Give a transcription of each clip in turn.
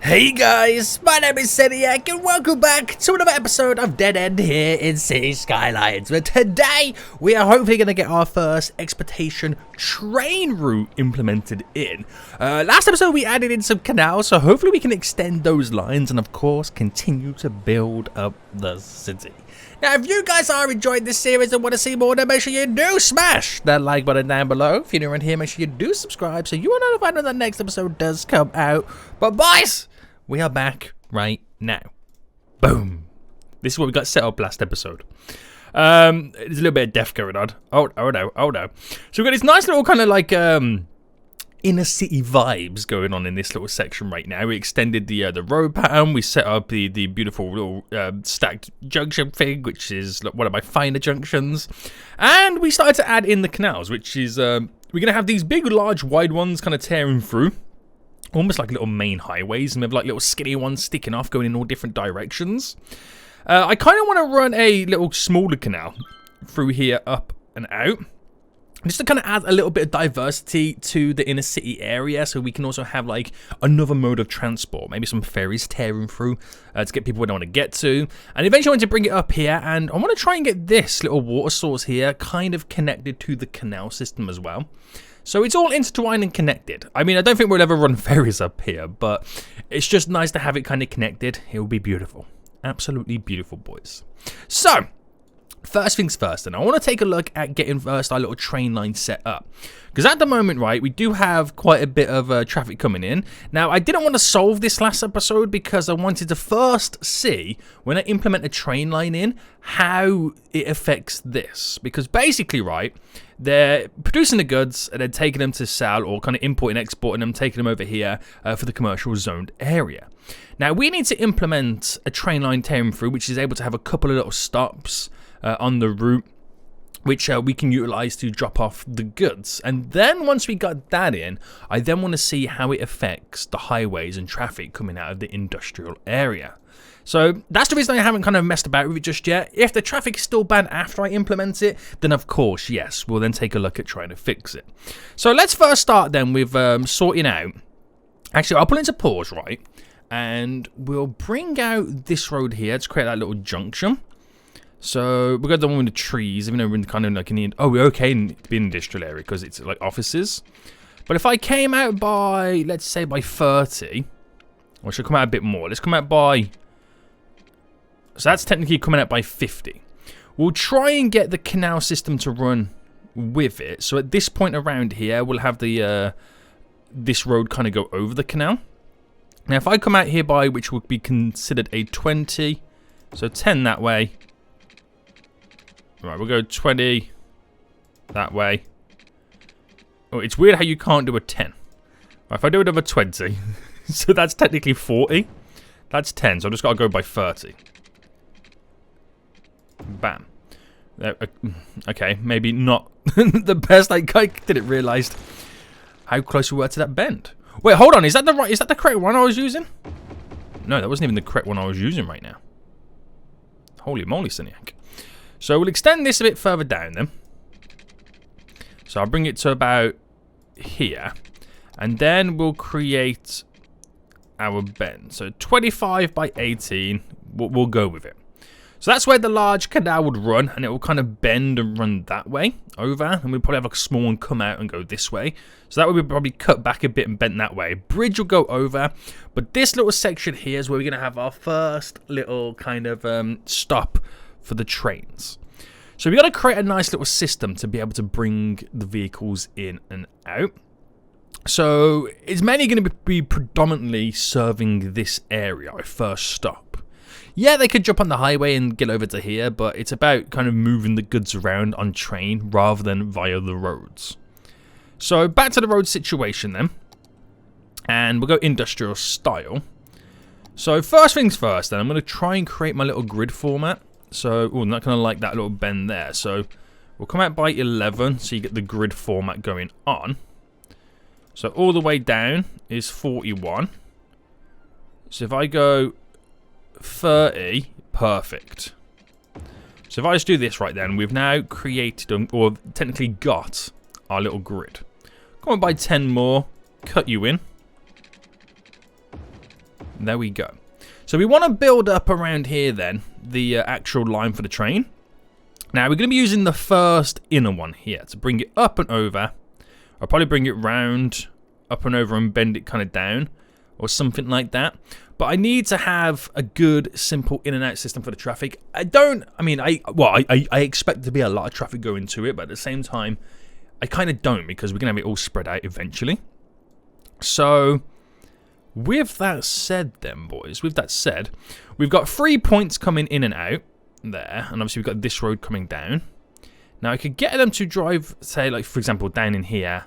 Hey guys, my name is Seniac and welcome back to another episode of Dead End here in City Skylines, where today we are hopefully going to get our first expedition train route implemented in. Last episode we added in some canals, so hopefully we can extend those lines and of course continue to build up the city. Now, if you guys are enjoying this series and want to see more, then make sure you do smash that like button down below. If you're new around here, make sure you do subscribe so you are notified when the next episode does come out. But boys, we are back right now. Boom. This is what we got set up last episode. There's a little bit of death going on. Oh no. So we've got this nice little kind of like inner city vibes going on in this little section right now. We extended the road pattern. We set up the beautiful little stacked junction thing, which is one of my finer junctions. And we started to add in the canals, which is we're going to have these big, large, wide ones kind of tearing through. Almost like little main highways, and we have like little skinny ones sticking off going in all different directions. I kind of want to run a little smaller canal through here, up and out, just to kind of add a little bit of diversity to the inner city area, so we can also have like another mode of transport, maybe some ferries tearing through to get people where they want to get to. And eventually I want to bring it up here, and I want to try and get this little water source here kind of connected to the canal system as well. So it's all intertwined and connected. I mean, I don't think we'll ever run ferries up here, but it's just nice to have it kind of connected. It will be beautiful. Absolutely beautiful, boys. So, first things first, and I want to take a look at getting first our little train line set up. Because at the moment, right, we do have quite a bit of traffic coming in. Now, I didn't want to solve this last episode because I wanted to first see, when I implement a train line in, how it affects this. Because basically, right, they're producing the goods and then taking them to sell, or kind of importing, exporting them, taking them over here for the commercial zoned area. Now, we need to implement a train line tearing through, which is able to have a couple of little stops on the route, which we can utilize to drop off the goods. And then once we got that in, I then want to see how it affects the highways and traffic coming out of the industrial area. So that's the reason I haven't kind of messed about with it just yet. If the traffic is still bad after I implement it, then of course, yes, we'll then take a look at trying to fix it. So let's first start then with sorting out. Actually, I'll put it into pause, right? And we'll bring out this road here to create that little junction. So we've got the one with the trees, even though we're in kind of like in the, oh, we're okay in the industrial area because it's like offices. But if I came out by, let's say by 30, or should I come out a bit more? Let's come out by, so that's technically coming out by 50. We'll try and get the canal system to run with it. So at this point around here, we'll have the this road kind of go over the canal. Now if I come out here by, which would be considered a 20, so 10 that way. Right, we'll go 20 that way. Oh, it's weird how you can't do a 10. Right, if I do another 20, so that's technically 40. That's 10, so I've just got to go by 30. Bam. Okay, maybe not the best. I didn't realise how close we were to that bend. Wait, hold on. Is that the correct one I was using? No, that wasn't even the correct one I was using right now. Holy moly, Seniac. So we'll extend this a bit further down then. So I'll bring it to about here. And then we'll create our bend. So 25 by 18, we'll go with it. So that's where the large canal would run, and it will kind of bend and run that way over. And we'll probably have a small one come out and go this way. So that would be probably cut back a bit and bent that way. Bridge will go over. But this little section here is where we're going to have our first little kind of stop for the trains. So we've got to create a nice little system to be able to bring the vehicles in and out. So it's mainly going to be predominantly serving this area, our first stop. Yeah, they could jump on the highway and get over to here, but it's about kind of moving the goods around on train rather than via the roads. So back to the road situation then. And we'll go industrial style. So first things first then, I'm going to try and create my little grid format. So, I'm not going to like that little bend there. So we'll come out by 11 so you get the grid format going on. So all the way down is 41. So if I go 30, perfect. So if I just do this right then, we've now created, or technically got, our little grid. Come on by 10 more, cut you in. There we go. So we want to build up around here then, the actual line for the train. Now we're going to be using the first inner one here to bring it up and over. I'll probably bring it round, up and over, and bend it kind of down or something like that. But I need to have a good, simple in and out system for the traffic. I expect there to be a lot of traffic going to it, but at the same time, I kind of don't, because we're going to have it all spread out eventually. So with that said then, boys, with that said, we've got 3 points coming in and out there, and obviously we've got this road coming down. Now I could get them to drive, say, like for example, down in here,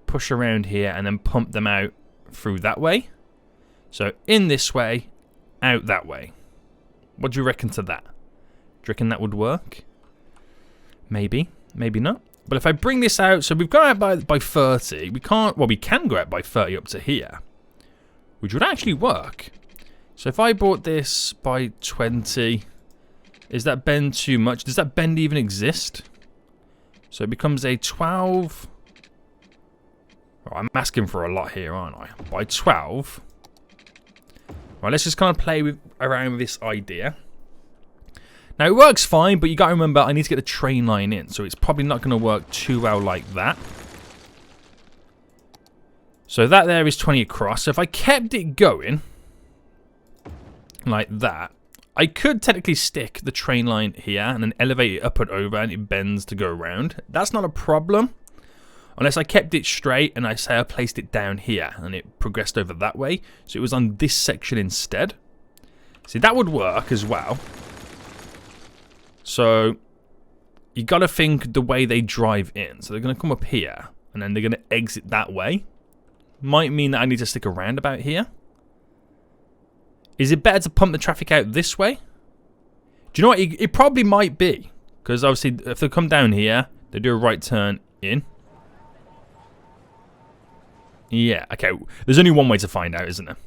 push around here, and then pump them out through that way. So in this way, out that way. What do you reckon to that? Do you reckon that would work? Maybe, maybe not. But if I bring this out, so we've gone out by 30. We can't, well, we can go out by 30 up to here, which would actually work. So if I brought this by 20, is that bend too much? Does that bend even exist? So it becomes a 12. Oh, I'm asking for a lot here, aren't I? By 12. Right, let's just kind of play around with this idea. Now it works fine, but you got to remember I need to get the train line in, so it's probably not going to work too well like that. So that there is 20 across. So if I kept it going like that, I could technically stick the train line here and then elevate it up and over, and it bends to go around. That's not a problem. Unless I kept it straight and I say I placed it down here and it progressed over that way. So it was on this section instead. See, that would work as well. So you got to think the way they drive in. So they're going to come up here and then they're going to exit that way. Might mean that I need to stick around about here. Is it better to pump the traffic out this way? Do you know what? It probably might be. Because obviously if they come down here, they do a right turn in. Yeah, okay. There's only one way to find out, isn't there?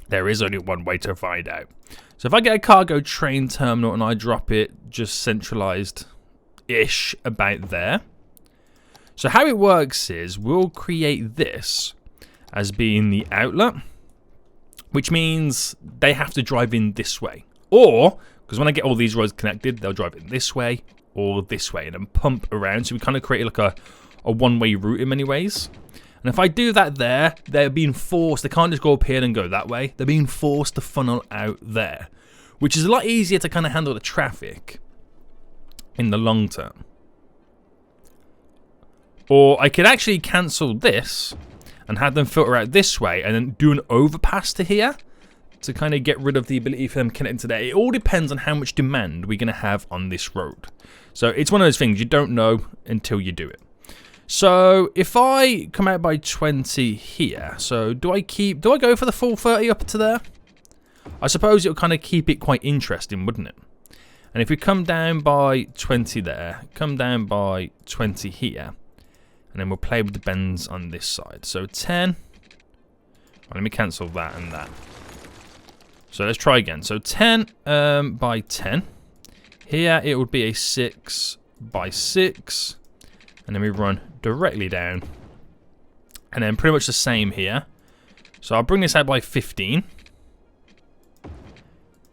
There is only one way to find out. So if I get a cargo train terminal and I drop it just centralized-ish about there. So how it works is we'll create this as being the outlet, which means they have to drive in this way. Or, because when I get all these roads connected, they'll drive in this way or this way and then pump around. So we kind of create like a one-way route in many ways. And if I do that there, they're being forced, they can't just go up here and go that way. They're being forced to funnel out there, which is a lot easier to kind of handle the traffic in the long term. Or I could actually cancel this and have them filter out this way and then do an overpass to here to kind of get rid of the ability for them connecting to there. It all depends on how much demand we're going to have on this road. So it's one of those things you don't know until you do it. So if I come out by 20 here, so do I go for the full 30 up to there? I suppose it'll kind of keep it quite interesting, wouldn't it? And if we come down by 20 there, come down by 20 here, and then we'll play with the bends on this side. So 10. Well, let me cancel that and that. So let's try again. So 10 by 10. Here it would be a 6 by 6. And then we run directly down. And then pretty much the same here. So I'll bring this out by 15.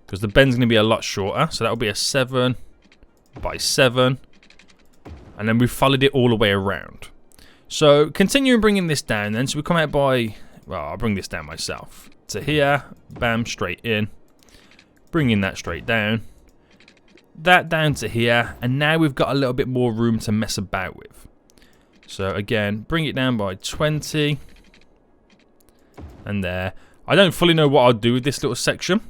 Because the bend's going to be a lot shorter. So that'll be a 7 by 7. And then we've followed it all the way around. So continuing bringing this down then. So we come out by, well, I'll bring this down myself. To here, bam, straight in. Bringing that straight down. That down to here. And now we've got a little bit more room to mess about with. So again, bring it down by 20. And there. I don't fully know what I'll do with this little section.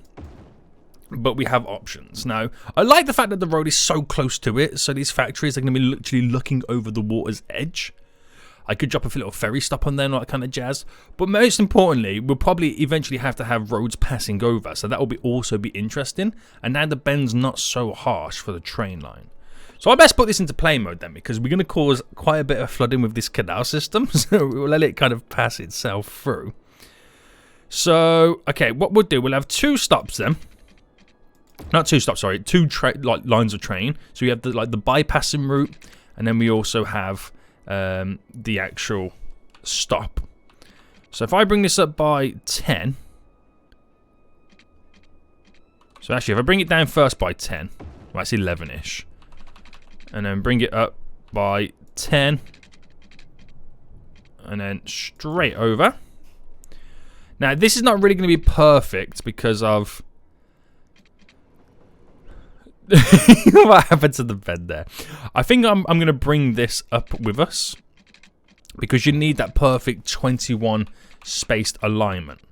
But we have options. Now, I like the fact that the road is so close to it. So these factories are going to be literally looking over the water's edge. I could drop a little ferry stop on there and all that kind of jazz. But most importantly, we'll probably eventually have to have roads passing over. So that will also be interesting. And now the bend's not so harsh for the train line. So I best put this into play mode then, because we're going to cause quite a bit of flooding with this canal system. So we'll let it kind of pass itself through. So, okay, what we'll do, we'll have two stops then. Not two stops, sorry. Two lines of train. So we have the bypassing route. And then we also have the actual stop. So if I bring this up by 10, So actually, if I bring it down first by 10, well, that's 11-ish. And then bring it up by 10. And then straight over. Now, this is not really going to be perfect because of... what happened to the bed there? I think I'm going to bring this up with us. Because you need that perfect 21 spaced alignment.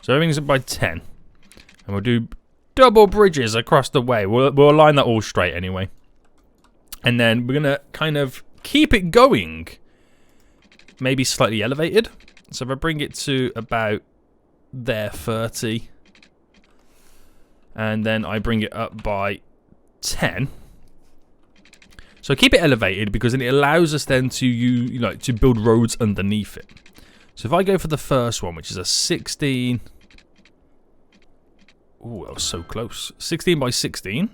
So everything's up by 10. And we'll do double bridges across the way. We'll align that all straight anyway. And then we're going to kind of keep it going. Maybe slightly elevated. So if I bring it to about there, 30. And then I bring it up by 10. So keep it elevated because then it allows us then to to build roads underneath it. So if I go for the first one, which is a 16. Oh, that was so close. 16 by 16.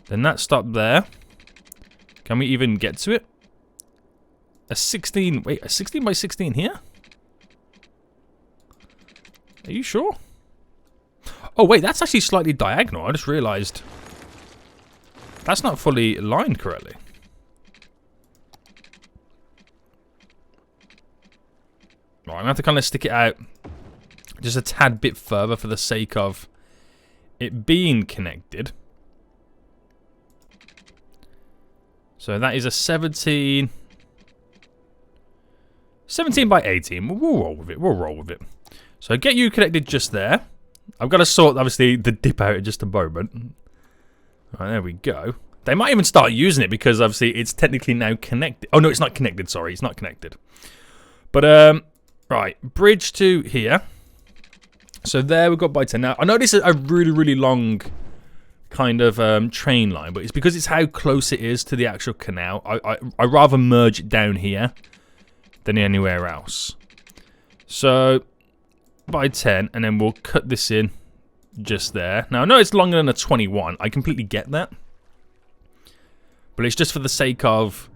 Then that stopped there. Can we even get to it? A 16. Wait, a 16 by 16 here? Are you sure? Oh, wait, that's actually slightly diagonal. I just realized that's not fully aligned correctly. Right, I'm going to have to kind of stick it out just a tad bit further for the sake of it being connected. So that is a 17. 17 by 18. We'll roll with it. We'll roll with it. So get you connected just there. I've got to sort, obviously, the dip out in just a moment. Right, there we go. They might even start using it because, obviously, it's technically now connected. Oh, no, it's not connected. Sorry, it's not connected. But, right, bridge to here. So there we've got by 10. Now, I know this is a really, really long kind of train line, but it's because it's how close it is to the actual canal. I rather merge it down here than anywhere else. So by 10, and then we'll cut this in just there. Now, I know it's longer than a 21. I completely get that. But it's just for the sake of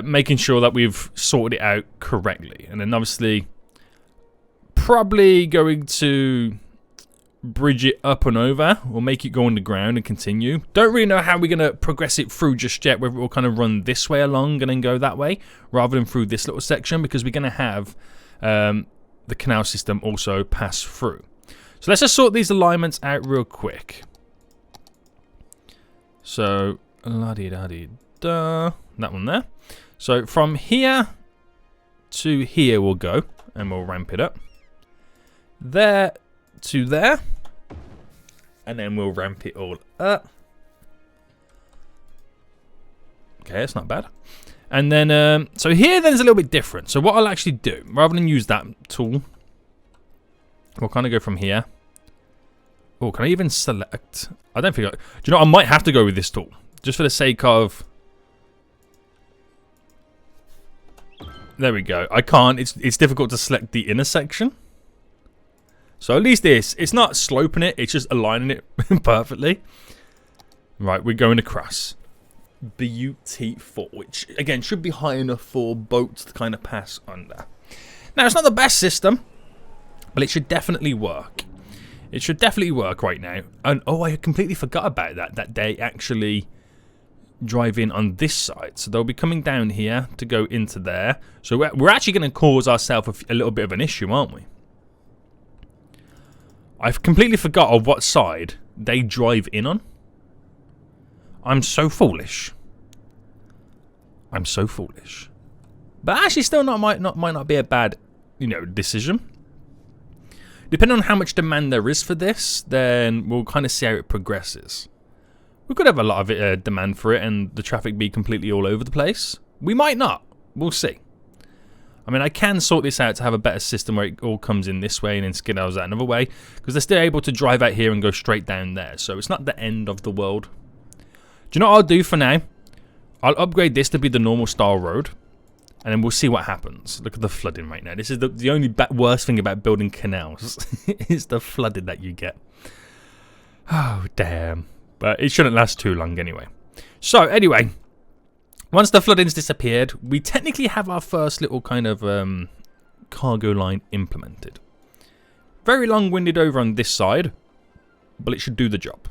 making sure that we've sorted it out correctly. And then obviously, probably going to bridge it up and over, or make it go underground and continue. Don't really know how we're going to progress it through just yet, whether we'll kind of run this way along and then go that way, rather than through this little section, because we're going to have the canal system also pass through. So let's just sort these alignments out real quick. So, la-di-da-di-da, that one there. So from here to here we'll go, and we'll ramp it up. There to there, and then we'll ramp it all up. Okay, that's not bad. And then, so here then is a little bit different. So what I'll actually do, rather than use that tool, we'll kind of go from here. Oh, can I even select? I don't think do you know, I might have to go with this tool, just for the sake of... There we go. I can't, it's difficult to select the intersection. So at least this, it's not sloping it, it's just aligning it perfectly. Right, we're going across. Beautiful, which again should be high enough for boats to kind of pass under. Now, it's not the best system, but it should definitely work. It should definitely work right now. And oh, I completely forgot about that they actually drive in on this side. So they'll be coming down here to go into there. So we're actually going to cause ourselves a little bit of an issue, aren't we? I've completely forgot on what side they drive in on. I'm so foolish. I'm so foolish. But actually still might not be a bad, decision. Depending on how much demand there is for this, then we'll kind of see how it progresses. We could have a lot of demand for it and the traffic be completely all over the place. We might not. We'll see. I mean, I can sort this out to have a better system where it all comes in this way and then skedaddles out another way, because they're still able to drive out here and go straight down there. So it's not the end of the world. Do you know what I'll do for now? I'll upgrade this to be the normal style road, and then we'll see what happens. Look at the flooding right now. This is the only worst thing about building canals is the flooding that you get. Oh, damn. But it shouldn't last too long anyway. So, anyway, once the flooding's disappeared, we technically have our first little kind of cargo line implemented. very long-winded over on this side, but it should do the job.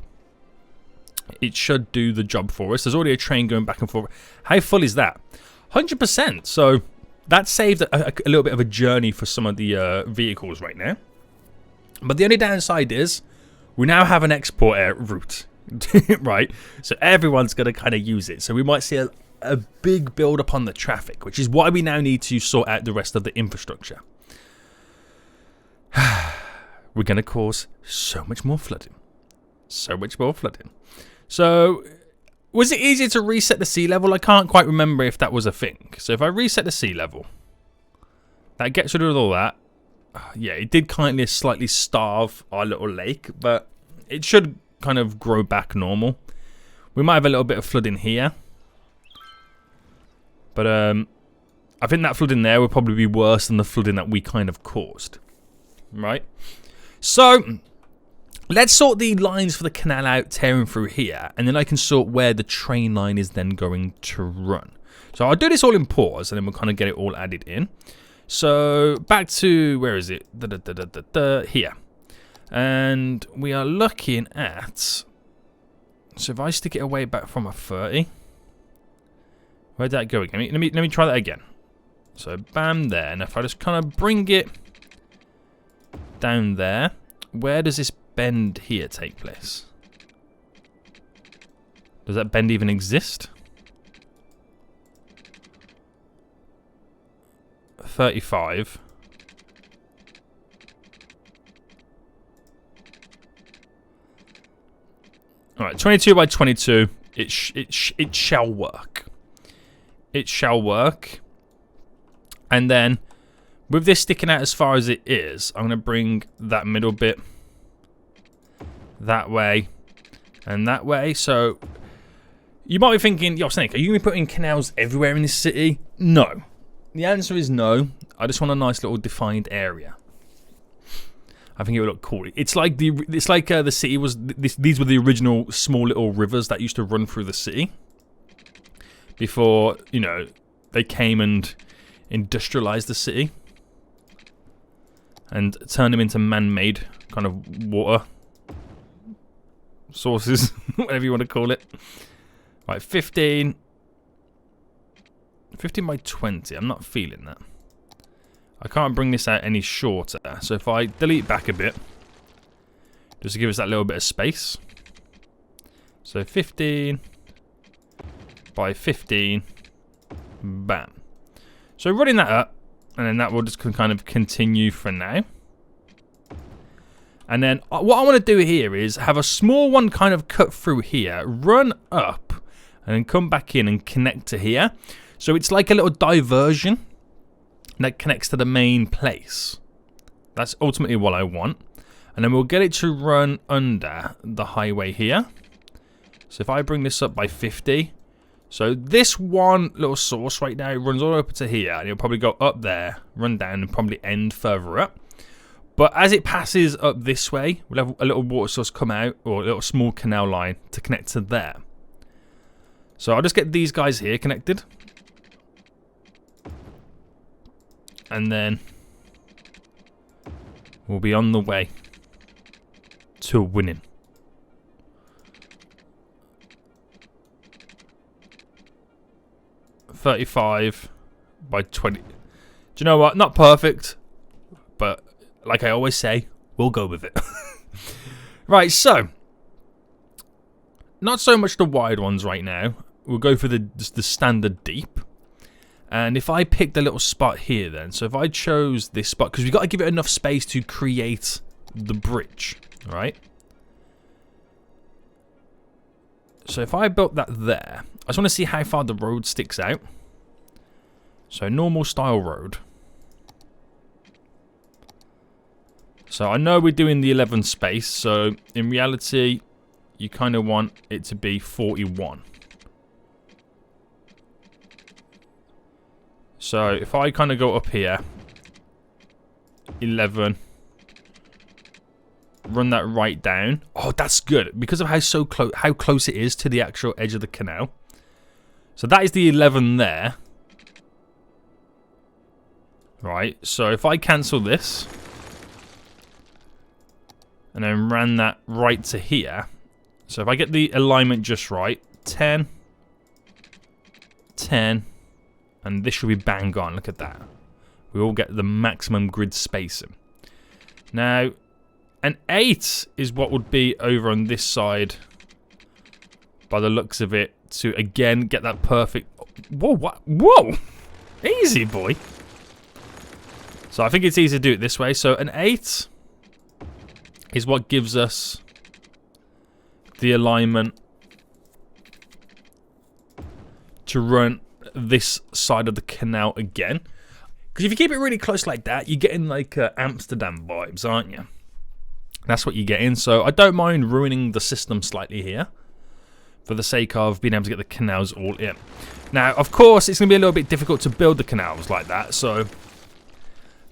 It should do the job for us. There's already a train going back and forth. How full is that? 100%. So that saved a little bit of a journey for some of the vehicles right now. But the only downside is we now have an export route, right? So everyone's going to kind of use it. So we might see a big build up on the traffic, which is why we now need to sort out the rest of the infrastructure. We're going to cause so much more flooding. So much more flooding. So, was it easier to reset the sea level? I can't quite remember if that was a thing. So if I reset the sea level, that gets rid of all that. Yeah, it did kind of slightly starve our little lake, but it should kind of grow back normal. We might have a little bit of flooding here. But I think that flooding there would probably be worse than the flooding that we kind of caused. Right? So let's sort the lines for the canal out, tearing through here, and then I can sort where the train line is then going to run. So I'll do this all in pause, and then we'll kind of get it all added in. So back to, where is it? Here. And we are looking at, so if I stick it away back from a 30, where'd that go again? Let me try that again. So bam there, and if I just kind of bring it down there, where does this bend here take place? Does that bend even exist? 35. Alright, 22 by 22. It shall work. It shall work. And then, with this sticking out as far as it is, I'm going to bring that middle bit that way and that way. So, you might be thinking, yo, Snake, are you going to be putting canals everywhere in this city? No. The answer is no. I just want a nice little defined area. I think it would look cool. It's like the city was. These were the original small little rivers that used to run through the city before, you know, they came and industrialized the city and turned them into man-made kind of water sources, whatever you want to call it. Right, 15 by 20. I'm not feeling that. I can't bring this out any shorter. So if I delete back a bit, just to give us that little bit of space. So 15 by 15. Bam. So running that up, and then that will just kind of continue for now. And then what I want to do here is have a small one kind of cut through here, run up, and then come back in and connect to here. So it's like a little diversion that connects to the main place. That's ultimately what I want. And then we'll get it to run under the highway here. So if I bring this up by 50. So this one little source right now runs all up to here. And it'll probably go up there, run down, and probably end further up. But as it passes up this way, we'll have a little water source come out, or a little small canal line to connect to there. So I'll just get these guys here connected. And then we'll be on the way to winning. $35 by 20. Do you know what? Not perfect, but like I always say, we'll go with it. Right, so not so much the wide ones right now. We'll go for the standard deep. And if I pick the little spot here then, so if I chose this spot, because we've got to give it enough space to create the bridge, right? So if I built that there, I just want to see how far the road sticks out. So normal style road. So I know we're doing the 11 space, so in reality, you kind of want it to be 41. So if I kind of go up here, 11, run that right down. Oh, that's good because of how close it is to the actual edge of the canal. So that is the 11 there. Right. So if I cancel this, and then ran that right to here. So if I get the alignment just right, 10, 10, and this should be bang on. Look at that. We all get the maximum grid spacing. Now, an 8 is what would be over on this side, by the looks of it, to again get that perfect. Whoa, what? Whoa! Easy, boy. So I think it's easy to do it this way. So an 8 is what gives us the alignment to run this side of the canal again. Because if you keep it really close like that, you're getting like Amsterdam vibes, aren't you? That's what you're getting. So I don't mind ruining the system slightly here for the sake of being able to get the canals all in. Now, of course, it's going to be a little bit difficult to build the canals like that. So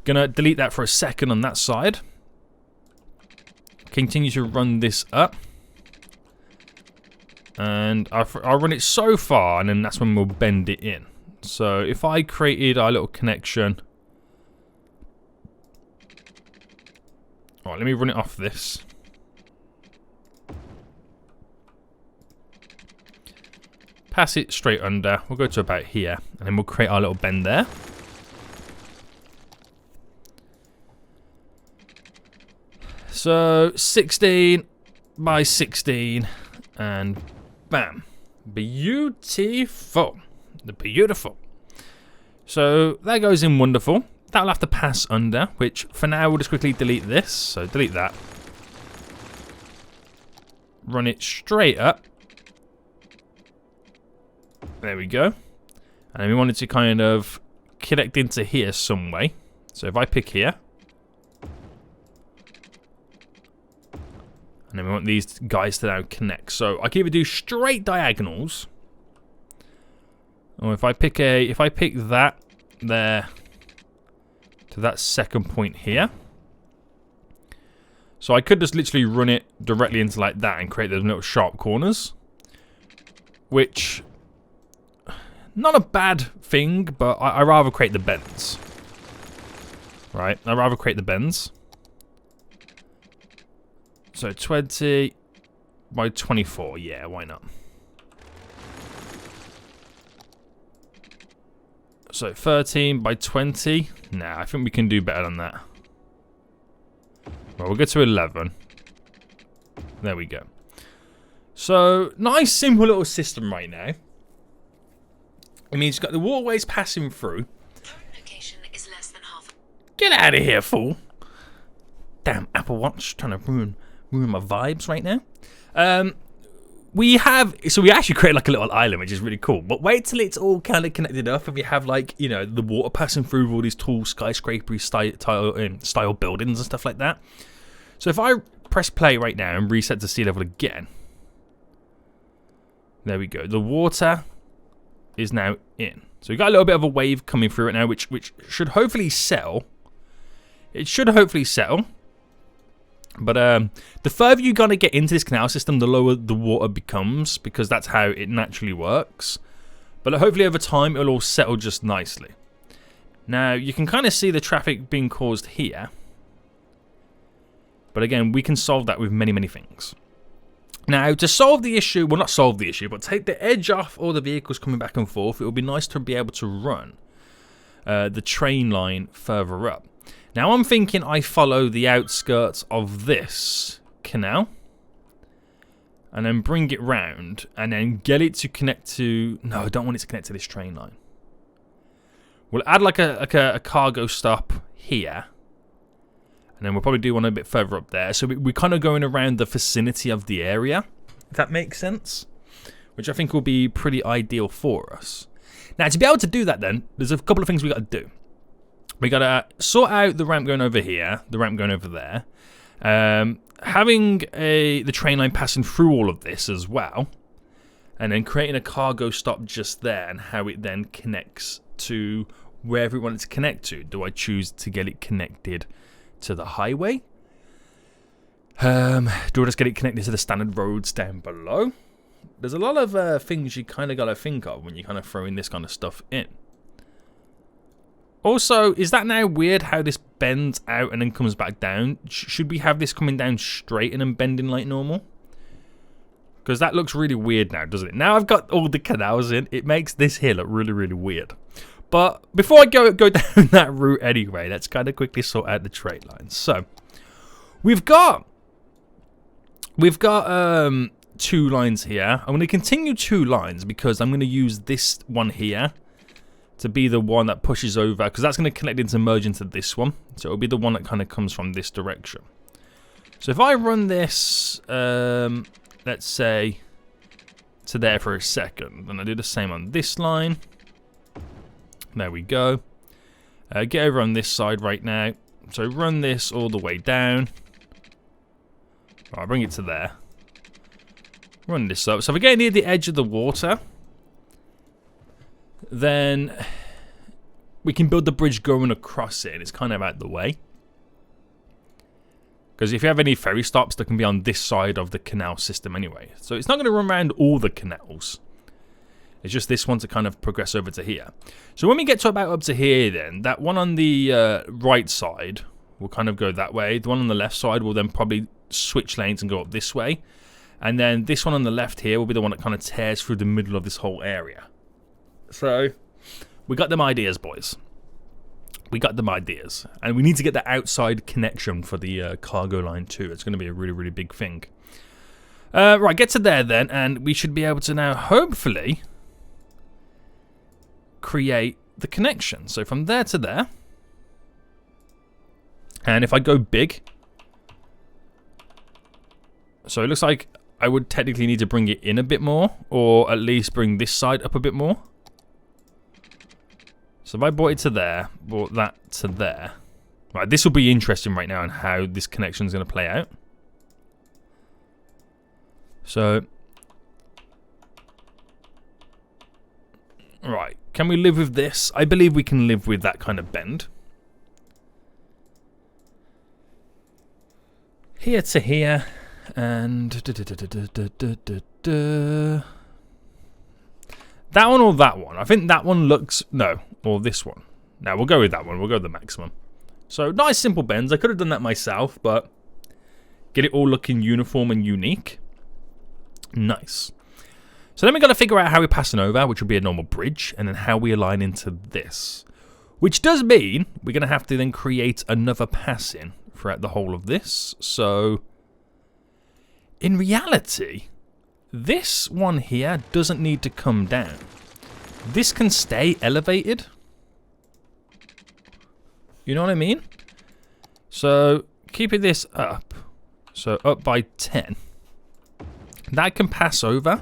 going to delete that for a second on that side. Continue to run this up. And I'll run it so far, and then that's when we'll bend it in. So if I created our little connection. Alright, let me run it off this. Pass it straight under. We'll go to about here, and then we'll create our little bend there. So 16 by 16, and bam. Beautiful. Beautiful. So that goes in wonderful. That'll have to pass under, which for now we'll just quickly delete this. So delete that. Run it straight up. There we go. And then we want it to kind of connect into here some way. So if I pick here. And then we want these guys to now connect. So I can either do straight diagonals, or if I pick that there to that second point here. So I could just literally run it directly into like that and create those little sharp corners, which not a bad thing, but I rather create the bends. Right, I rather create the bends. So 20 by 24, yeah, why not? So 13 by 20. Nah, I think we can do better than that. Well, we'll go to 11. There we go. So, nice, simple little system right now. It means you've got the waterways passing through. Location is less than half. Get out of here, fool. Damn, Apple Watch trying to ruin my vibes right now. We actually create like a little island, which is really cool. But wait till it's all kind of connected up, and we have like, you know, the water passing through all these tall skyscraper style buildings and stuff like that. So if I press play right now and reset to sea level again, there we go. The water is now in. So we've got a little bit of a wave coming through it now, which should hopefully settle. It should hopefully settle. But the further you're going to get into this canal system, the lower the water becomes, because that's how it naturally works. But hopefully over time, it'll all settle just nicely. Now, you can kind of see the traffic being caused here. But again, we can solve that with many, many things. Now, to solve the issue, well, not solve the issue, but take the edge off all the vehicles coming back and forth, it would be nice to be able to run the train line further up. Now I'm thinking I follow the outskirts of this canal and then bring it round and then get it to connect to... No, I don't want it to connect to this train line. We'll add like a cargo stop here, and then we'll probably do one a bit further up there. So we're kind of going around the vicinity of the area, if that makes sense, which I think will be pretty ideal for us. Now, to be able to do that then, there's a couple of things we got to do. We got to sort out the ramp going over here, the ramp going over there. Having the train line passing through all of this as well. And then creating a cargo stop just there, and how it then connects to wherever we want it to connect to. Do I choose to get it connected to the highway? Do I just get it connected to the standard roads down below? There's a lot of things you kind of got to think of when you kind of throw in this kind of stuff in. Also, is that now weird how this bends out and then comes back down? Should we have this coming down straight and then bending like normal? Because that looks really weird now, doesn't it? Now I've got all the canals in, it makes this here look really, really weird. But before I go down that route anyway, let's kind of quickly sort out the trait lines. So, we've got 2 lines here. I'm going to continue 2 lines because I'm going to use this one here to be the one that pushes over, because that's going to connect into merge into this one. So it'll be the one that kind of comes from this direction. So if I run this, let's say, to there for a second, and I do the same on this line. There we go. Get over on this side right now. So run this all the way down. I'll bring it to there. Run this up. So if we get near the edge of the water, then we can build the bridge going across it, and it's kind of out the way. Because if you have any ferry stops, they can be on this side of the canal system anyway. So it's not going to run around all the canals. It's just this one to kind of progress over to here. So when we get to about up to here then, that one on the right side will kind of go that way. The one on the left side will then probably switch lanes and go up this way. And then this one on the left here will be the one that kind of tears through the middle of this whole area. So we got them ideas, boys. We got them ideas. And we need to get the outside connection for the cargo line too. It's going to be a really, really big thing. Right, get to there then, and we should be able to now, hopefully, create the connection. So from there to there. And if I go big, so it looks like I would technically need to bring it in a bit more, or at least bring this side up a bit more. So if I brought it to there, brought that to there. Right, this will be interesting right now on how this connection is going to play out. So, right, can we live with this? I believe we can live with that kind of bend. Here to here, and that one or that one? I think that one looks... No, or this one. Now, we'll go with that one. We'll go with the maximum. So, nice simple bends. I could have done that myself, but get it all looking uniform and unique. Nice. So then we've got to figure out how we're passing over, which will be a normal bridge, and then how we align into this. Which does mean we're going to have to then create another passing throughout the whole of this. So, in reality, this one here doesn't need to come down. This can stay elevated. You know what I mean? So, keeping this up. So, up by 10. That can pass over.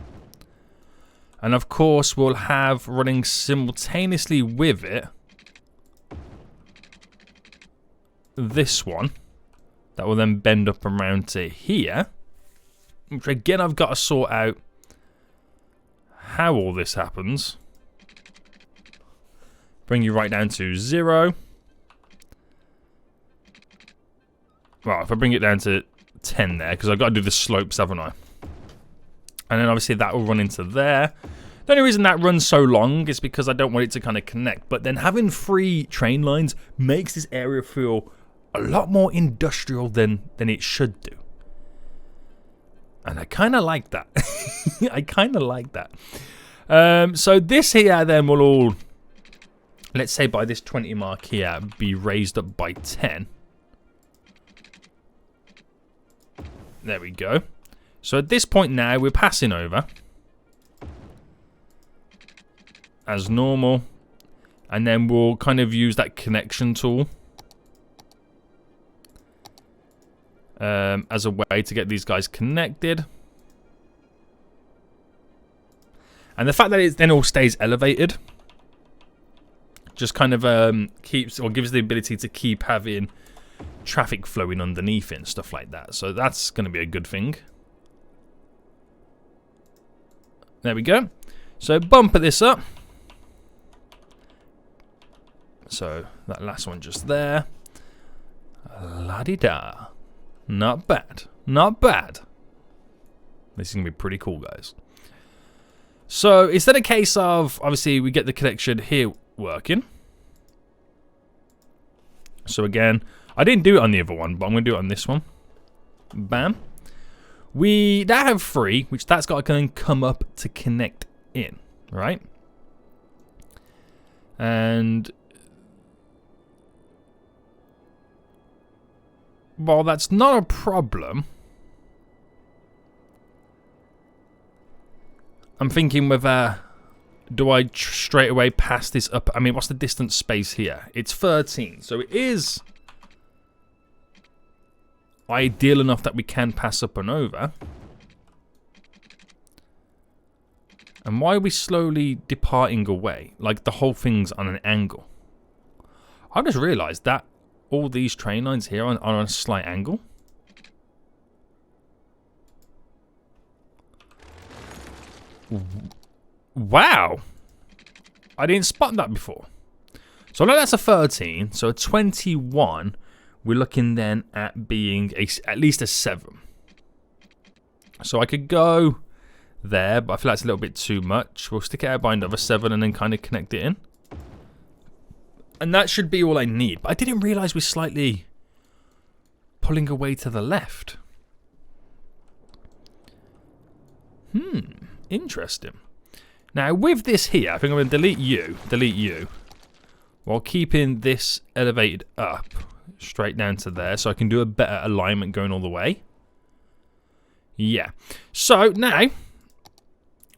And of course, we'll have running simultaneously with it this one. That will then bend up around to here. Which again, I've got to sort out how all this happens. Bring you right down to 0. Well, if I bring it down to 10 there, because I've got to do the slopes, haven't I? And then obviously that will run into there. The only reason that runs so long is because I don't want it to kind of connect. But then having 3 train lines makes this area feel a lot more industrial than it should do. And I kind of like that. I kind of like that. So this here then will all, let's say by this 20 mark here, be raised up by 10. There we go. So at this point now, we're passing over as normal. And then we'll kind of use that connection tool as a way to get these guys connected. And the fact that it then all stays elevated just kind of keeps or gives the ability to keep having traffic flowing underneath it and stuff like that. So that's going to be a good thing. There we go. So bumper this up. So that last one just there. La-di-da. Not bad. Not bad. This is going to be pretty cool, guys. So, is that a case of, obviously, we get the connection here working. So again, I didn't do it on the other one, but I'm going to do it on this one. Bam. We now have 3, which that's got to then come up to connect in, right? And while that's not a problem, I'm thinking whether do I straight away pass this up? I mean, what's the distance space here? It's 13, so it is ideal enough that we can pass up and over. And why are we slowly departing away? Like the whole thing's on an angle. I just realised that all these train lines here are on a slight angle. Wow. I didn't spot that before. So I know that's a 13, so a 21, we're looking then at being at least a 7. So I could go there, but I feel like it's a little bit too much. We'll stick it out by another 7 and then kind of connect it in. And that should be all I need. But I didn't realise we're slightly pulling away to the left. Interesting. Now, with this here, I think I'm going to delete you, while keeping this elevated up, straight down to there, so I can do a better alignment going all the way. Yeah. So, now,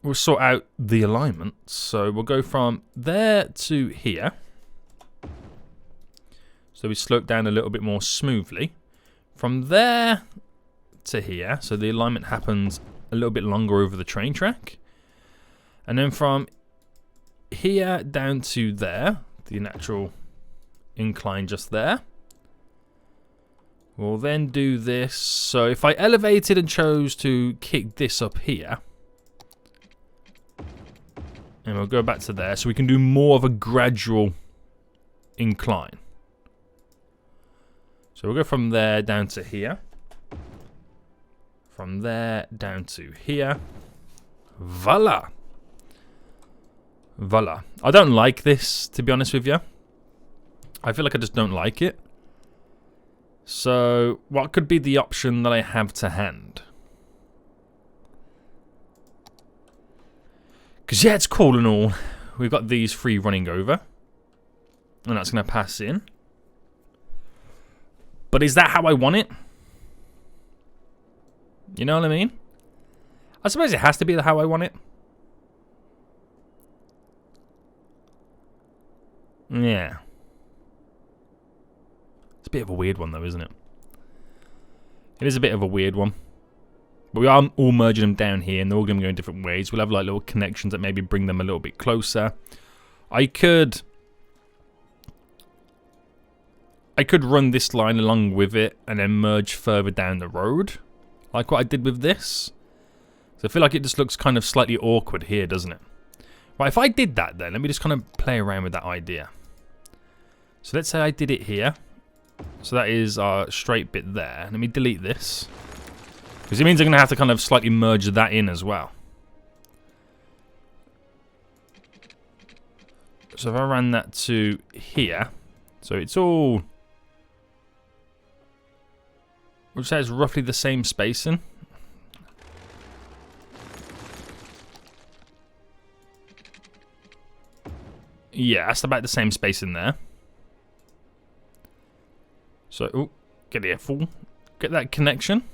we'll sort out the alignment. So, we'll go from there to here. So, we slope down a little bit more smoothly. From there to here, so the alignment happens a little bit longer over the train track. And then from here down to there, the natural incline just there. We'll then do this. So if I elevated and chose to kick this up here, and we'll go back to there, so we can do more of a gradual incline. So we'll go from there down to here. From there down to here. Voila. Voila. I don't like this, to be honest with you. I feel like I just don't like it. So, what could be the option that I have to hand? Because, yeah, it's cool and all. We've got these 3 running over. And that's going to pass in. But is that how I want it? You know what I mean? I suppose it has to be how I want it. Yeah. It's a bit of a weird one though, isn't it? It is a bit of a weird one. But we are all merging them down here and they're all going to go in different ways. We'll have like little connections that maybe bring them a little bit closer. I could run this line along with it and then merge further down the road. Like what I did with this. So I feel like it just looks kind of slightly awkward here, doesn't it? Right, if I did that then, let me just kind of play around with that idea. So let's say I did it here. So that is our straight bit there. Let me delete this. Because it means I'm going to have to kind of slightly merge that in as well. So if I ran that to here. So it's all... Which says roughly the same spacing. Yeah, that's about the same spacing there. So, oh, get the F4. Get that connection.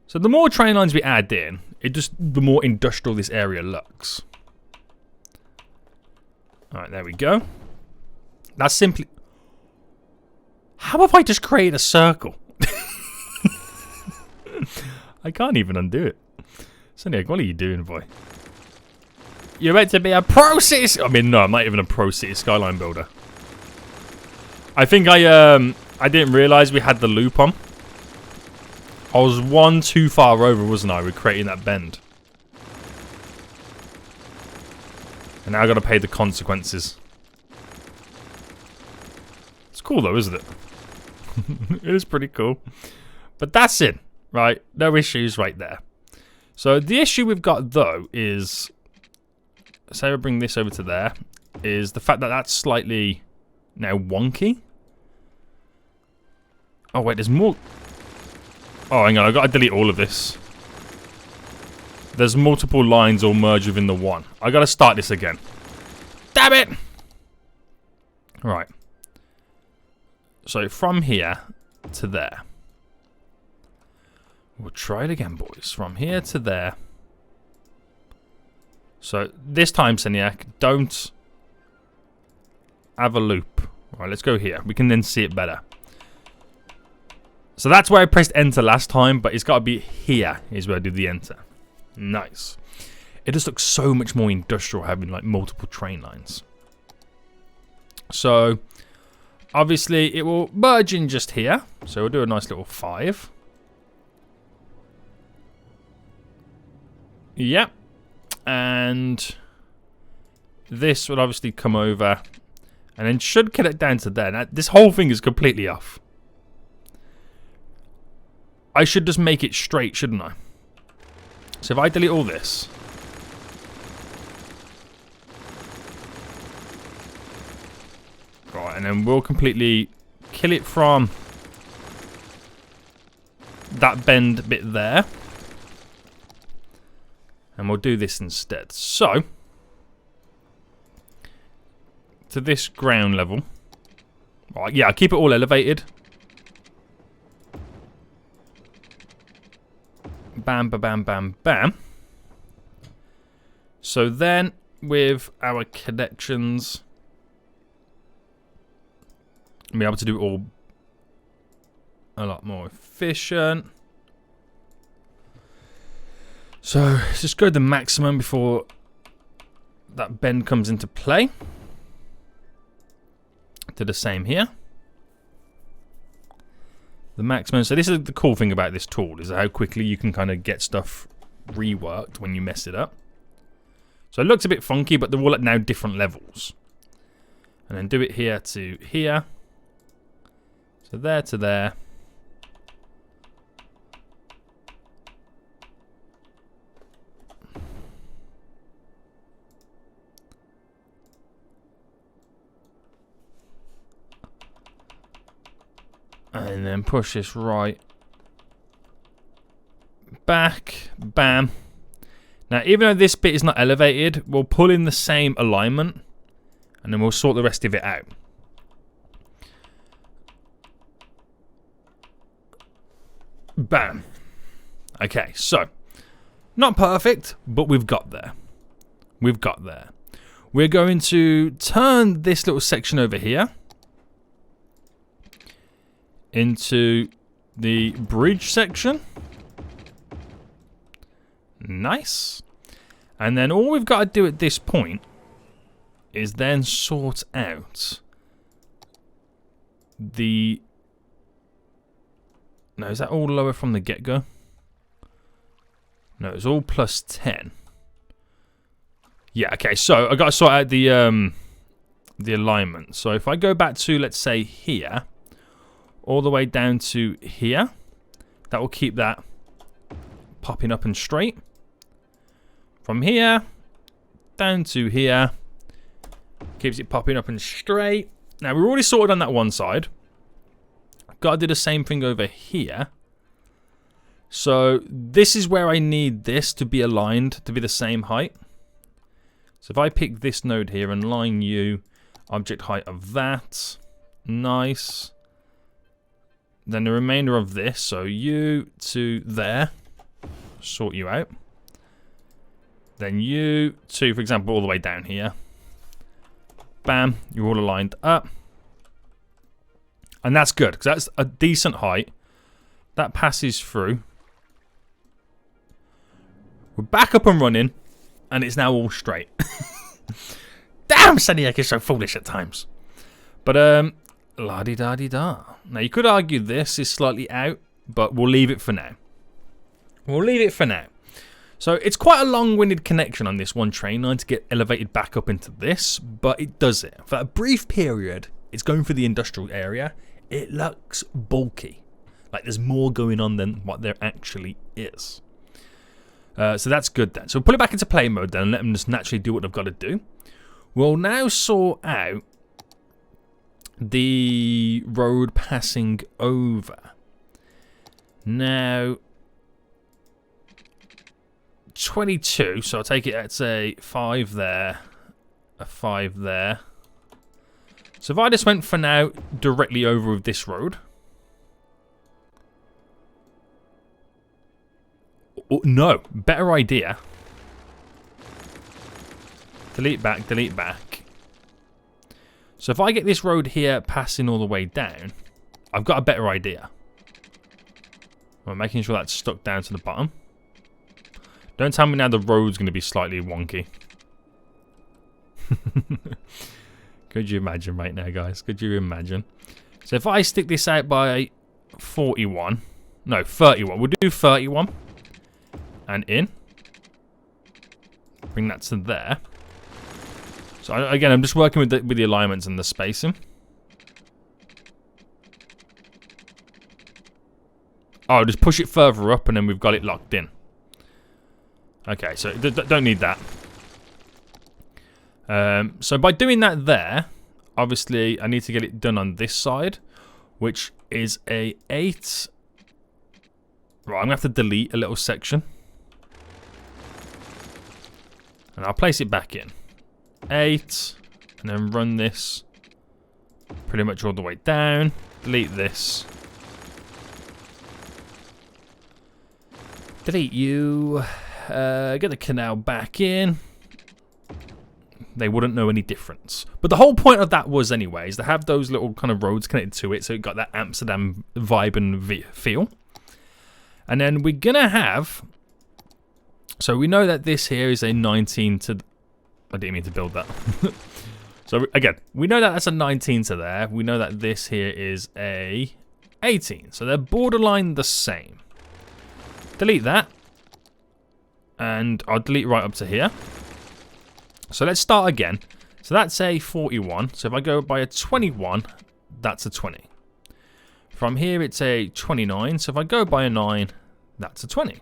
So the more train lines we add in, the more industrial this area looks. Alright, there we go. That's simply... How have I just created a circle? I can't even undo it. Sonic, what are you doing, boy? You're meant to be a pro city... I mean, no, I'm not even a pro city skyline builder. I think I didn't realise we had the loop on. I was one too far over, wasn't I, with creating that bend. And now I've got to pay the consequences. It's cool though, isn't it? It is pretty cool. But that's it, right? No issues right there. So the issue we've got though is... Say we bring this over to there. Is the fact that that's slightly now wonky. Oh, wait, there's more. Oh, hang on, I've got to delete all of this. There's multiple lines all merged within the one. I got to start this again. Damn it! Right. So from here to there. We'll try it again, boys. From here to there. So this time, Seniac, don't have a loop. Alright, let's go here. We can then see it better. So that's where I pressed enter last time, but it's got to be here is where I did the enter. Nice. It just looks so much more industrial having like multiple train lines. So obviously it will merge in just here. So we'll do a nice little 5. Yep. And this will obviously come over and then should connect down to there. Now this whole thing is completely off. I should just make it straight, shouldn't I? So if I delete all this. Right, and then we'll completely kill it from that bend bit there. And we'll do this instead. So, to this ground level. Right, yeah, I'll keep it all elevated. Bam, ba, bam, bam, bam. So then, with our connections, we'll be able to do it all a lot more efficient. So let's just go to the maximum before that bend comes into play. Do the same here. The maximum. So this is the cool thing about this tool, is how quickly you can kind of get stuff reworked when you mess it up. So it looks a bit funky, but they're all at now different levels. And then do it here to here. So there to there. And then push this right back, bam. Now, even though this bit is not elevated, we'll pull in the same alignment, and then we'll sort the rest of it out. Bam. Okay, so, not perfect, but we've got there. We've got there. We're going to turn this little section over here into the bridge section. Nice. And then all we've got to do at this point is then sort out the... No, is that all lower from the get-go? No, it's all plus 10. Yeah, okay, so I've got to sort out the alignment. So if I go back to, let's say, here, all the way down to here, that will keep that popping up and straight. From here down to here, keeps it popping up and straight. Now we're already sorted on that one side. Got to do the same thing over here. So this is where I need this to be aligned to be the same height. So if I pick this node here and line you, object height of that, nice. Then the remainder of this, so you to there, sort you out. Then you to, for example, all the way down here. Bam, you're all aligned up. And that's good, because that's a decent height. That passes through. We're back up and running, and it's now all straight. Damn, Seniac is so foolish at times. But, la-di-da-di-da. Now, you could argue this is slightly out, but we'll leave it for now. We'll leave it for now. So, it's quite a long-winded connection on this one train line to get elevated back up into this, but it does it. For a brief period, it's going through the industrial area. It looks bulky. Like there's more going on than what there actually is. So that's good then. So we'll put it back into play mode then and let them just naturally do what they've got to do. We'll now sort out the road passing over. Now, 22, so I'll take it at a 5 there, a 5 there. So if I just went for now directly over with this road. Oh, no, better idea. Delete back, delete back. So if I get this road here passing all the way down, I've got a better idea. I'm making sure that's stuck down to the bottom. Don't tell me now the road's going to be slightly wonky. Could you imagine right now, guys? Could you imagine? So if I stick this out by 41, no, 31. We'll do 31. And in. Bring that to there. So again, I'm just working with the alignments and the spacing. Oh, just push it further up and then we've got it locked in. Okay, so don't need that. So by doing that there, obviously I need to get it done on this side, which is a 8. Right, I'm going to have to delete a little section. And I'll place it back in. 8. And then run this pretty much all the way down. Delete this. Delete you. Get the canal back in. They wouldn't know any difference. But the whole point of that was anyways to have those little kind of roads connected to it, so it got that Amsterdam vibe and feel. And then we're gonna have, so we know that this here is a 19 to, I didn't mean to build that. So again, we know that that's a 19 to there. We know that this here is a 18. So they're borderline the same. Delete that. And I'll delete right up to here. So let's start again. So that's a 41. So if I go by a 21, that's a 20. From here, it's a 29. So if I go by a 9, that's a 20.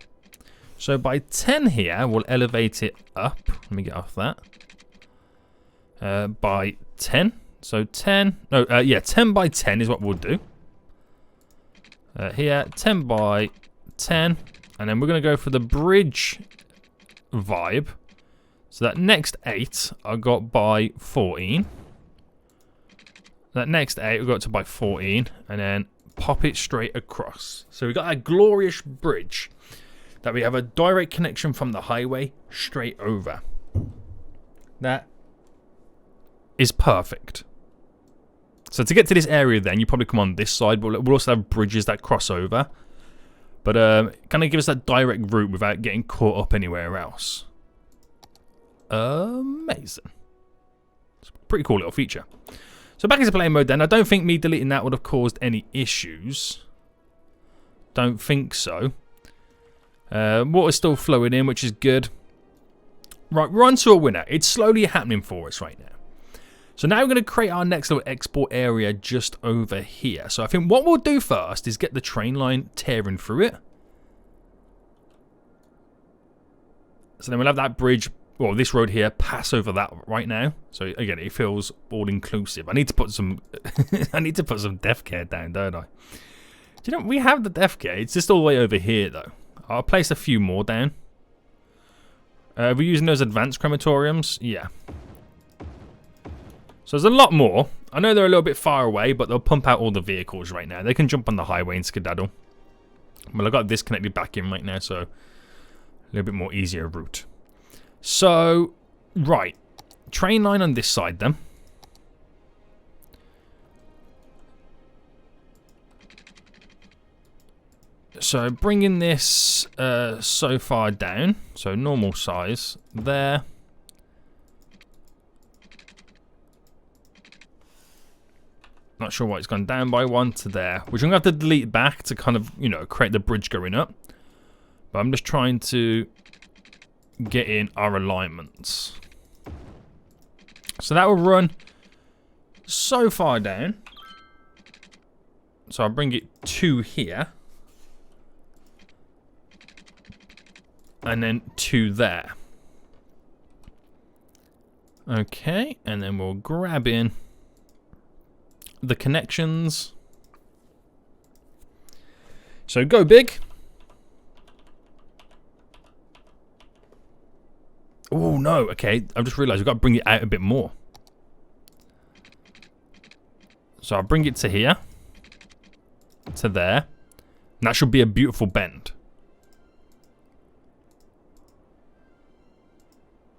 So by 10 here, we'll elevate it up. Let me get off that. By 10. So 10. No, yeah, 10 by 10 is what we'll do. Here, 10 by 10. And then we're going to go for the bridge vibe. So that next 8 I got by 14. That next 8 we got to by 14. And then pop it straight across. So we got a glorious bridge that we have a direct connection from the highway straight over. That is perfect. So to get to this area then, you probably come on this side, but we'll also have bridges that cross over. But kind of give us that direct route without getting caught up anywhere else. Amazing. It's a pretty cool little feature. So back into play mode then. I don't think me deleting that would have caused any issues. Don't think so. Water's still flowing in, which is good. Right, we're on to a winner. It's slowly happening for us right now. So now we're going to create our next little export area just over here. So I think what we'll do first is get the train line tearing through it. So then we'll have that bridge, well, this road here, pass over that right now. So again, it feels all inclusive. I need to put some, I need to put some death care down, don't I? Do you know, we have the death care. It's just all the way over here though. I'll place a few more down. We're using those advanced crematoriums. Yeah. So there's a lot more. I know they're a little bit far away, but they'll pump out all the vehicles right now. They can jump on the highway and skedaddle. Well, I've got this connected back in right now, so a little bit more easier route. So, right. Train line on this side then. So bringing this so far down. So normal size there. Not sure why it's gone down by 1 to there, which I'm going to have to delete back to kind of, you know, create the bridge going up. But I'm just trying to get in our alignments. So that will run so far down. So I'll bring it to here. And then to there. Okay, and then we'll grab in the connections. So go big. Oh no, okay. I've just realised we've got to bring it out a bit more. So I'll bring it to here. To there. And that should be a beautiful bend.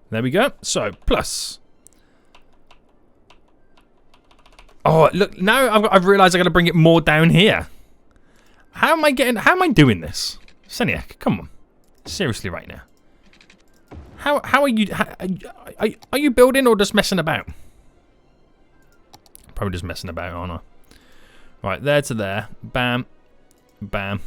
There we go. So, plus. Oh, look, now I've realised I've got to bring it more down here. How am I doing this? Seniac, come on. Seriously right now. How are you, are you building or just messing about? Probably just messing about, aren't I? Right, there to there. Bam. Bam.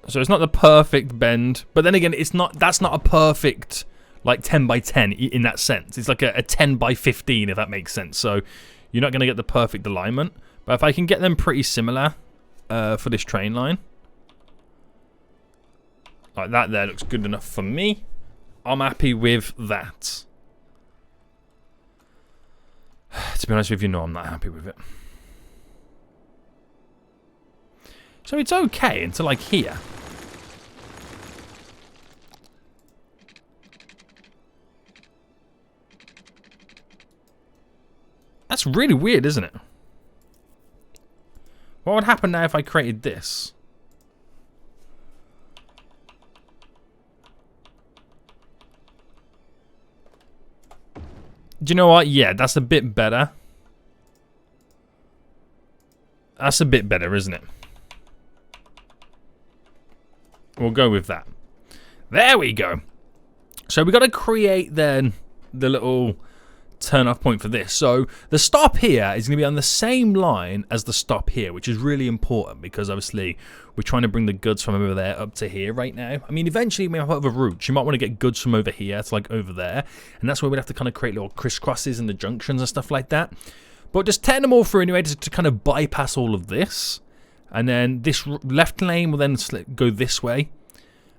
So it's not the perfect bend, but then again, that's not a perfect like 10 by 10 in that sense. It's like a 10 by 15 if that makes sense. So you're not going to get the perfect alignment, but if I can get them pretty similar for this train line, like that there looks good enough for me. I'm happy with that. To be honest with you, no, I'm not happy with it. So it's okay until like here. That's really weird, isn't it? What would happen now if I created this? Do you know what? Yeah, that's a bit better. That's a bit better, isn't it? We'll go with that. There we go. So we got to create then the little turn off point for this. So the stop here is going to be on the same line as the stop here, which is really important because obviously we're trying to bring the goods from over there up to here right now. I mean, eventually we might have other routes. You might want to get goods from over here to like over there, and that's where we'd have to kind of create little crisscrosses in the junctions and stuff like that. But just turn them all through anyway to kind of bypass all of this, and then this left lane will then go this way.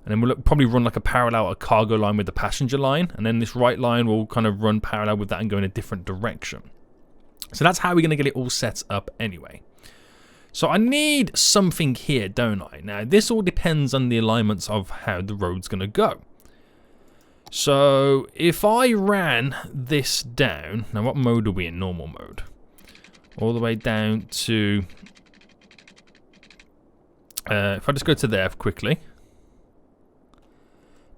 And then we'll probably run like a parallel, a cargo line with the passenger line. And then this right line will kind of run parallel with that and go in a different direction. So that's how we're going to get it all set up anyway. So I need something here, don't I? Now, this all depends on the alignments of how the road's going to go. So if I ran this down... Now, what mode are we in? Normal mode. All the way down to... if I just go to there quickly...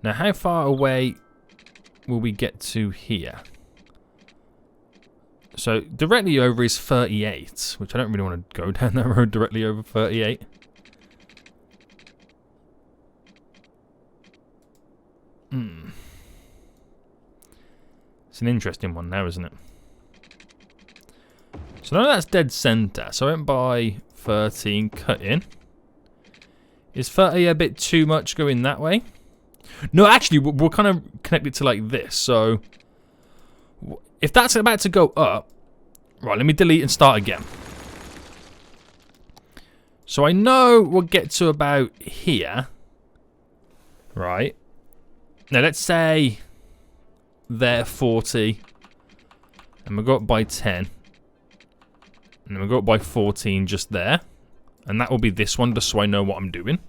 Now, how far away will we get to here? So, directly over is 38, which I don't really want to go down that road directly over 38. It's an interesting one now, isn't it? So, now that's dead center. So, I went by 13, cut in. Is 30 a bit too much going that way? No, actually, we'll kind of connect it to like this. So, if that's about to go up... Right, let me delete and start again. So, I know we'll get to about here. Right. Now, let's say they're 40. And we'll go up by 10. And then we'll go up by 14 just there. And that will be this one, just so I know what I'm doing.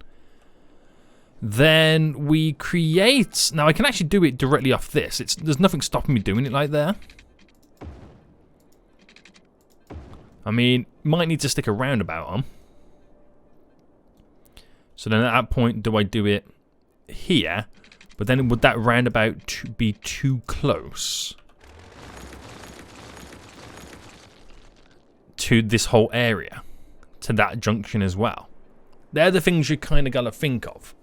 Then we create... Now, I can actually do it directly off this. There's nothing stopping me doing it like there. I mean, might need to stick a roundabout on. So then at that point, do I do it here? But then would that roundabout be too close to this whole area? To that junction as well? They're the things you kind of got to think of.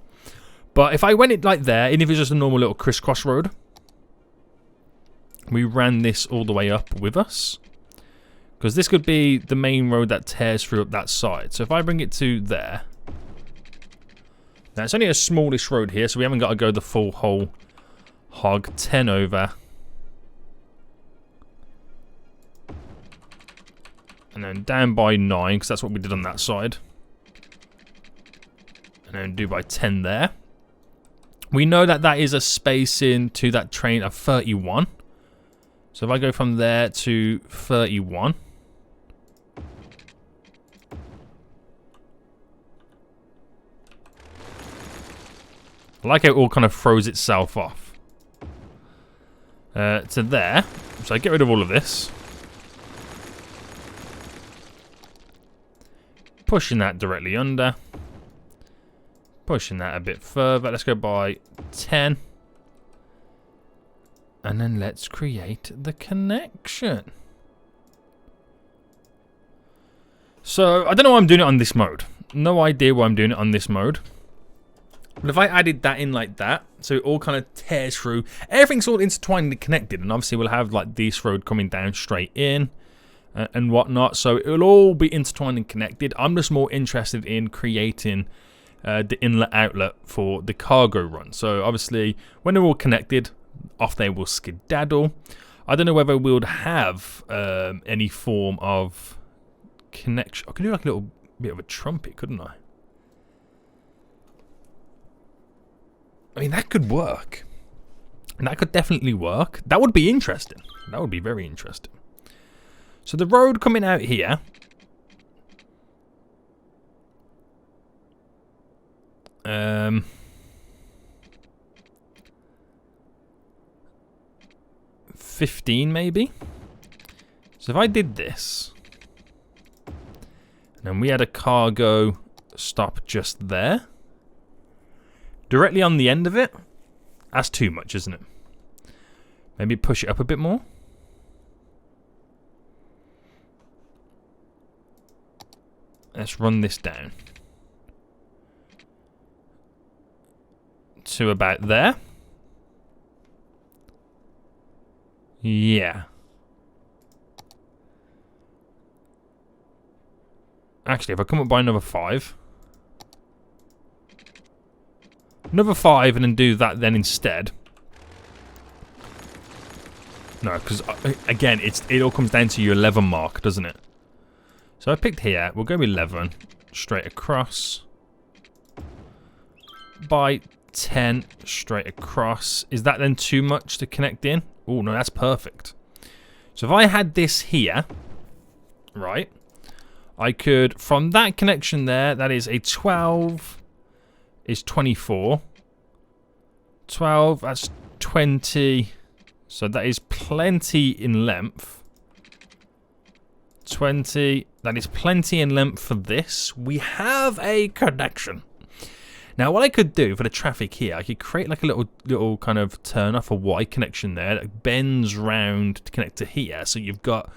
But if I went it like there, and if it's just a normal little crisscross road, we ran this all the way up with us. Because this could be the main road that tears through up that side. So if I bring it to there. Now it's only a smallish road here, so we haven't got to go the full whole hog. 10 over. And then down by 9, because that's what we did on that side. And then do by 10 there. We know that that is a spacing to that train of 31. So if I go from there to 31. I like how it all kind of throws itself off. To there. So I get rid of all of this. Pushing that directly under. Pushing that a bit further. Let's go by 10. And then let's create the connection. So, I don't know why I'm doing it on this mode. No idea why I'm doing it on this mode. But if I added that in like that, so it all kind of tears through, everything's all intertwined and connected, and obviously we'll have like this road coming down straight in and whatnot, so it'll all be intertwined and connected. I'm just more interested in creating the inlet outlet for the cargo run. So obviously when they're all connected, off they will skedaddle. I don't know whether we'll have any form of connection. I could do like a little bit of a trumpet, couldn't I? I mean, that could work. That could definitely work. That would be interesting. That would be very interesting. So the road coming out here. Um, 15 maybe. So if I did this, and then we had a cargo stop just there. Directly on the end of it, that's too much, isn't it? Maybe push it up a bit more. Let's run this down to about there. Yeah. Actually, if I come up by another 5. Another 5 and then do that then instead. No, because again, it all comes down to your 11 mark, doesn't it? So I picked here. We'll go 11 straight across. By 10 straight across. Is that then too much to connect in? Oh, no, that's perfect. So if I had this here, right, I could, from that connection there, that is a 12... is 24. 12, that's 20. So that is plenty in length. 20, that is plenty in length for this. We have a connection. Now what I could do for the traffic here, I could create like a little kind of turn off a Y connection there that bends round to connect to here. So you've got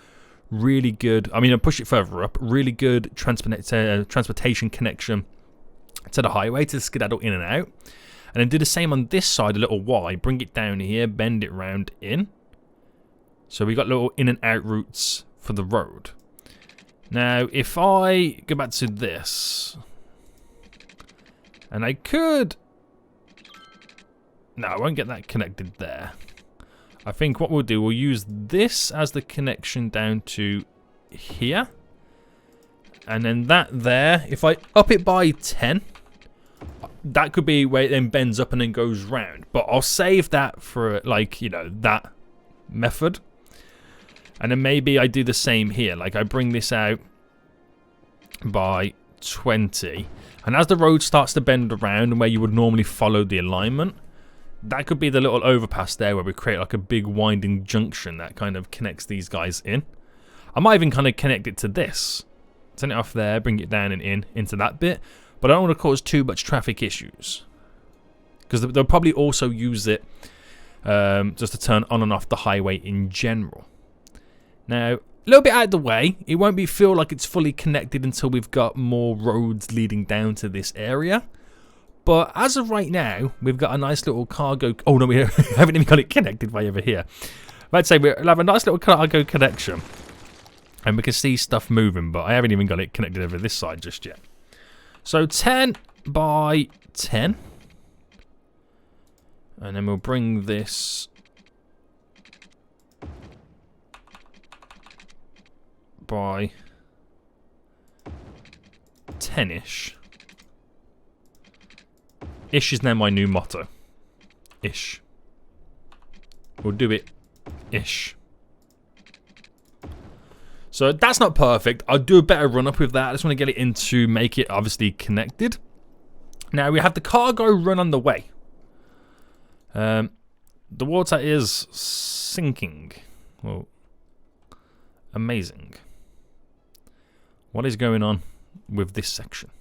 really good, I mean I'll push it further up, really good transportation connection to the highway to skedaddle in and out, and then do the same on this side, a little Y, bring it down here, bend it round in. So we got little in and out routes for the road. Now if I go back to this, and I could, no, I won't get that connected there. I think what we'll do, we'll use this as the connection down to here, and then that there, if I up it by 10, that could be where it then bends up and then goes round. But I'll save that for, like, you know, that method. And then maybe I do the same here. Like, I bring this out by 20. And as the road starts to bend around and where you would normally follow the alignment, that could be the little overpass there where we create like a big winding junction that kind of connects these guys in. I might even kind of connect it to this. Turn it off there, bring it down and in into that bit. But I don't want to cause too much traffic issues, because they'll probably also use it just to turn on and off the highway in general. Now, a little bit out of the way, it won't feel like it's fully connected until we've got more roads leading down to this area. But as of right now, we've got a nice little cargo... Oh, no, we haven't even got it connected by over here. I'd say we'll have a nice little cargo connection. And we can see stuff moving, but I haven't even got it connected over this side just yet. So 10 by 10. And then we'll bring this by 10-ish. Ish is now my new motto. Ish. We'll do it ish. So that's not perfect. I'll do a better run up with that. I just want to get it in to make it obviously connected. Now we have the cargo run on the way. The water is sinking. Well, amazing. What is going on with this section?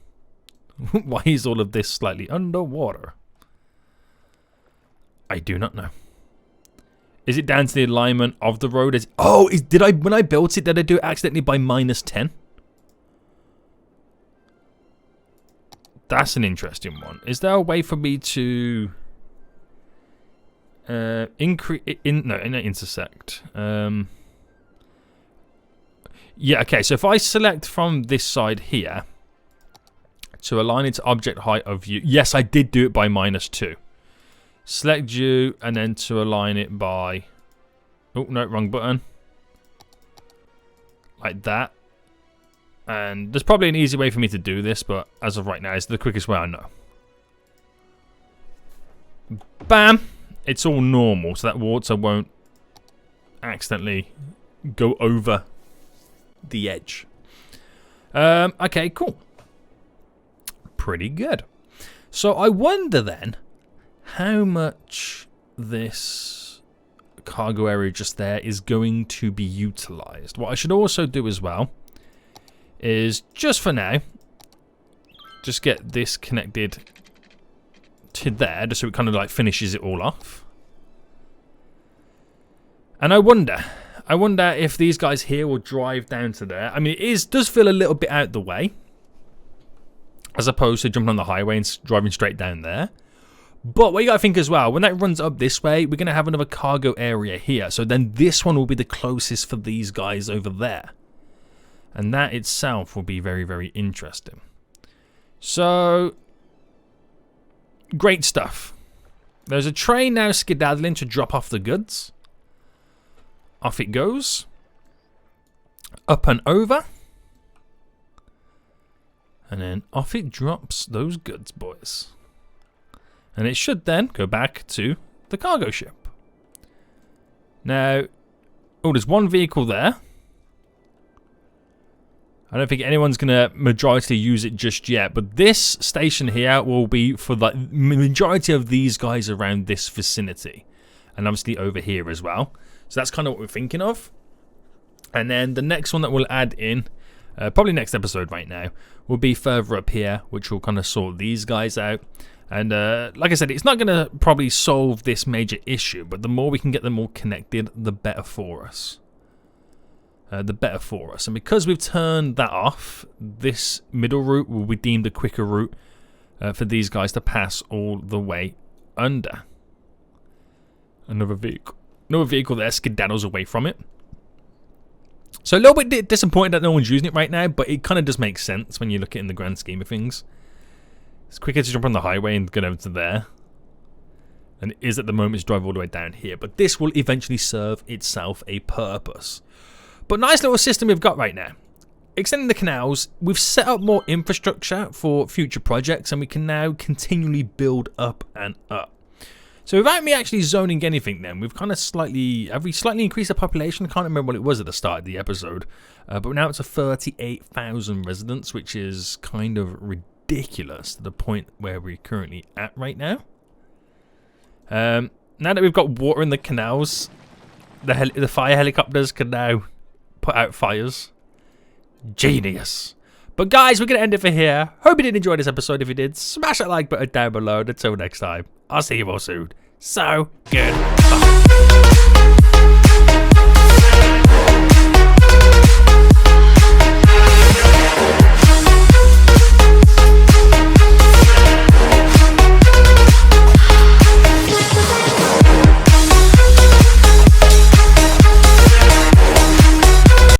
Why is all of this slightly underwater? I do not know. Is it down to the alignment of the road? When I built it, did I do it accidentally by -10? That's an interesting one. Is there a way for me to intersect? Yeah, okay, so if I select from this side here to align it to object height of view. Yes, I did do it by -2. Select you, and then to align it by... Oh, no, wrong button. Like that. And there's probably an easy way for me to do this, but as of right now, it's the quickest way I know. Bam! It's all normal, so that water won't accidentally go over the edge. Okay, cool. Pretty good. So I wonder then how much this cargo area just there is going to be utilized. What I should also do as well is, just for now, just get this connected to there, just so it kind of like finishes it all off. And I wonder if these guys here will drive down to there. I mean, does feel a little bit out the way, as opposed to jumping on the highway and driving straight down there. But what you got to think as well, when that runs up this way, we're going to have another cargo area here. So then this one will be the closest for these guys over there. And that itself will be very, very interesting. So, great stuff. There's a train now skedaddling to drop off the goods. Off it goes. Up and over. And then off it drops those goods, boys. And it should then go back to the cargo ship. Now, oh, there's one vehicle there. I don't think anyone's going to majority use it just yet, but this station here will be for the majority of these guys around this vicinity. And obviously over here as well. So that's kind of what we're thinking of. And then the next one that we'll add in, probably next episode right now, will be further up here, which will kind of sort these guys out. And like I said, it's not going to probably solve this major issue, but the more we can get them all connected, the better for us. And because we've turned that off, this middle route will be deemed a quicker route for these guys to pass all the way under. Another vehicle there skedaddles away from it. So a little bit disappointed that no one's using it right now, but it kind of does make sense when you look at it in the grand scheme of things. It's quicker to jump on the highway and get over to there. And it is at the moment to drive all the way down here. But this will eventually serve itself a purpose. But nice little system we've got right now. Extending the canals, we've set up more infrastructure for future projects, and we can now continually build up and up. So without me actually zoning anything then, we've kind of slightly increased the population? I can't remember what it was at the start of the episode. But now it's a 38,000 residents, which is kind of ridiculous to the point where we're currently at right now. Now that we've got water in the canals, the fire helicopters can now put out fires. Genius. But guys, we're going to end it for here. Hope you did enjoy this episode. If you did, smash that like button down below. And until next time, I'll see you all soon. So good. Bye.